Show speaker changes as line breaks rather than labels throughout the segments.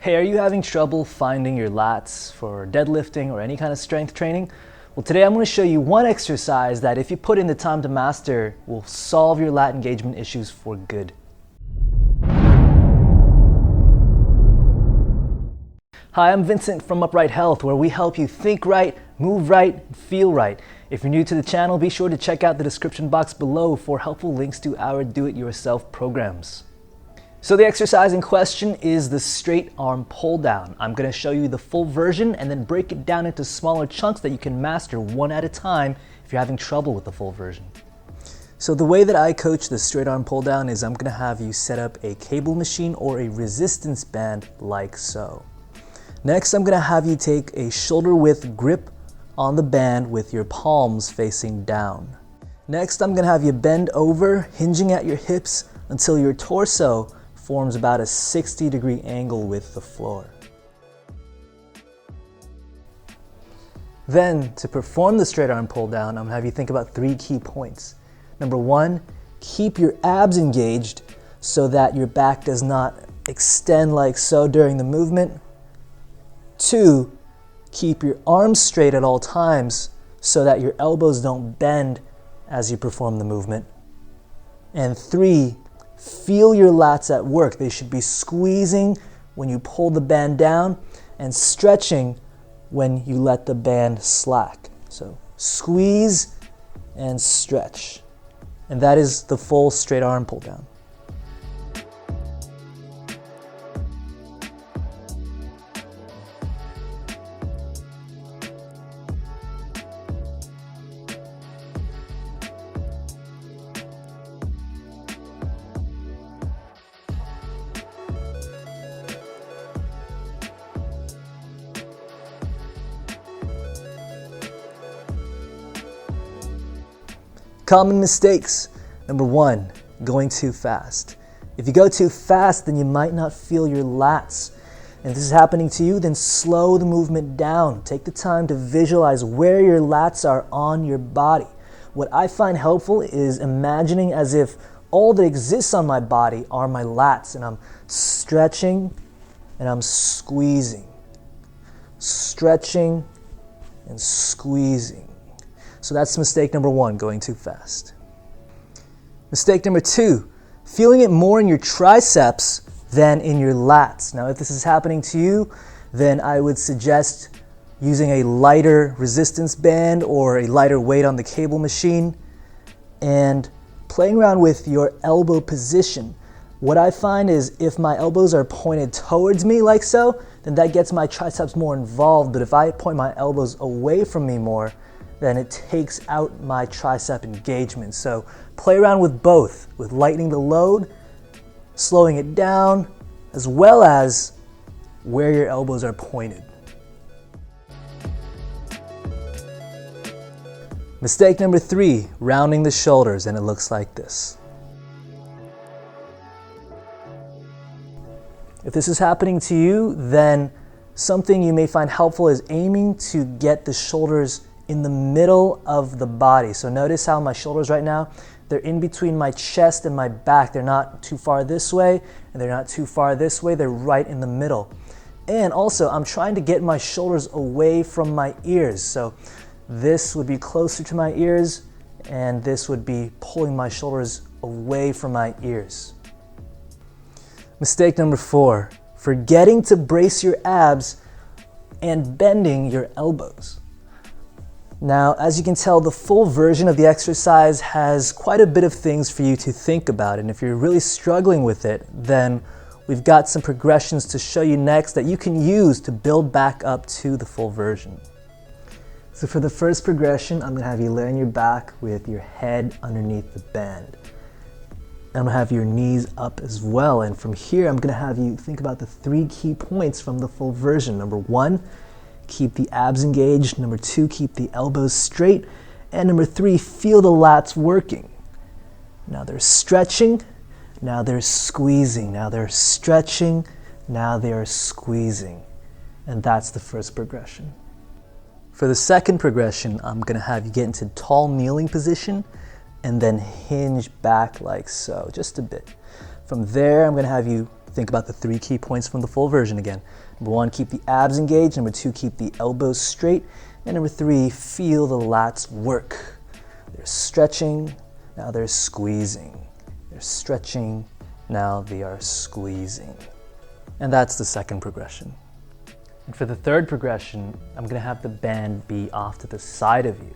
Hey, are you having trouble finding your lats for deadlifting or any kind of strength training? Well, today I'm going to show you one exercise that, if you put in the time to master, will solve your lat engagement issues for good. Hi, I'm Vincent from Upright Health, where we help you think right, move right, and feel right. If you're new to the channel, be sure to check out the description box below for helpful links to our do-it-yourself programs. So the exercise in question is the straight arm pull down. I'm going to show you the full version and then break it down into smaller chunks that you can master one at a time if you're having trouble with the full version. So the way that I coach the straight arm pull down is I'm going to have you set up a cable machine or a resistance band like so. Next, I'm going to have you take a shoulder width grip on the band with your palms facing down. Next, I'm going to have you bend over, hinging at your hips until your torso forms about a 60-degree angle with the floor. Then, to perform the straight arm pull down, I'm going to have you think about 3 key points. Number 1, keep your abs engaged so that your back does not extend like so during the movement. 2, keep your arms straight at all times so that your elbows don't bend as you perform the movement. And 3, feel your lats at work. They should be squeezing when you pull the band down and stretching when you let the band slack. So squeeze and stretch. And that is the full straight arm pull down. Common mistakes. Number 1, going too fast. If you go too fast, then you might not feel your lats. And if this is happening to you, then slow the movement down. Take the time to visualize where your lats are on your body. What I find helpful is imagining as if all that exists on my body are my lats, and I'm stretching and I'm squeezing. Stretching and squeezing. So that's mistake number 1, going too fast. Mistake number 2, feeling it more in your triceps than in your lats. Now, if this is happening to you, then I would suggest using a lighter resistance band or a lighter weight on the cable machine and playing around with your elbow position. What I find is if my elbows are pointed towards me like so, then that gets my triceps more involved. But if I point my elbows away from me more, then it takes out my tricep engagement. So play around with both, with lightening the load, slowing it down, as well as where your elbows are pointed. Mistake number 3, rounding the shoulders, and it looks like this. If this is happening to you, then something you may find helpful is aiming to get the shoulders in the middle of the body. So notice how my shoulders right now, they're in between my chest and my back. They're not too far this way, and they're not too far this way. They're right in the middle. And also, I'm trying to get my shoulders away from my ears. So this would be closer to my ears, and this would be pulling my shoulders away from my ears. Mistake number 4, forgetting to brace your abs and bending your elbows. Now, as you can tell, the full version of the exercise has quite a bit of things for you to think about, and if you're really struggling with it, then we've got some progressions to show you next that you can use to build back up to the full version. So for the first progression, I'm going to have you lay on your back with your head underneath the band. I'm going to have your knees up as well, and from here I'm going to have you think about the 3 key points from the full version. Number 1, keep the abs engaged. Number 2, keep the elbows straight. And number 3, feel the lats working. Now they're stretching, now they're squeezing, now they're stretching, now they're squeezing. And that's the first progression. For the second progression, I'm going to have you get into tall kneeling position and then hinge back like so, just a bit. From there, I'm going to have you think about the 3 key points from the full version again. Number 1, keep the abs engaged. Number 2, keep the elbows straight. And number 3, feel the lats work. They're stretching, now they're squeezing. They're stretching, now they are squeezing. And that's the second progression. And for the third progression, I'm gonna have the band be off to the side of you.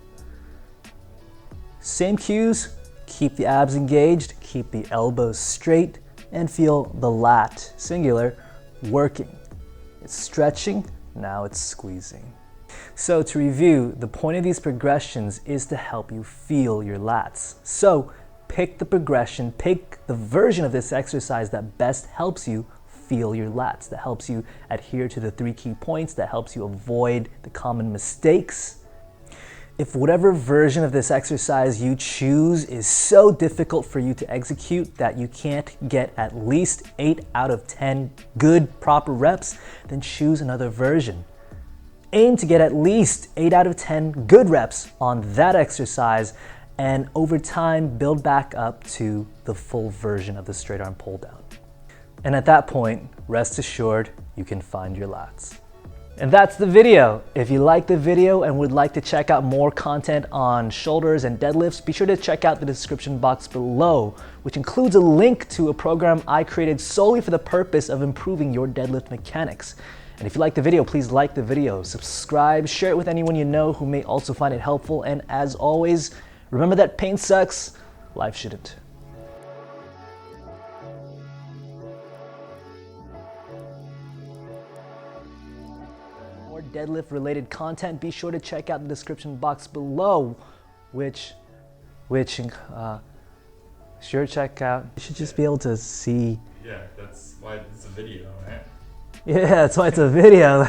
Same cues, keep the abs engaged, keep the elbows straight, and feel the lat, singular, working. It's stretching, now it's squeezing. So to review, the point of these progressions is to help you feel your lats. So pick the progression, pick the version of this exercise that best helps you feel your lats, that helps you adhere to the 3 key points, that helps you avoid the common mistakes. If whatever version of this exercise you choose is so difficult for you to execute that you can't get at least 8 out of 10 good, proper reps, then choose another version. Aim to get at least 8 out of 10 good reps on that exercise, and over time build back up to the full version of the straight arm pull down. And at that point, rest assured, you can find your lats. And that's the video. If you liked the video and would like to check out more content on shoulders and deadlifts, be sure to check out the description box below, which includes a link to a program I created solely for the purpose of improving your deadlift mechanics. And if you like the video, please like the video, subscribe, share it with anyone you know who may also find it helpful. And as always, remember that pain sucks, life shouldn't. More deadlift related content, be sure to check out the description box below, sure check out. You should just be able to see.
Yeah, that's why it's a video, right?
Yeah, that's why it's a video.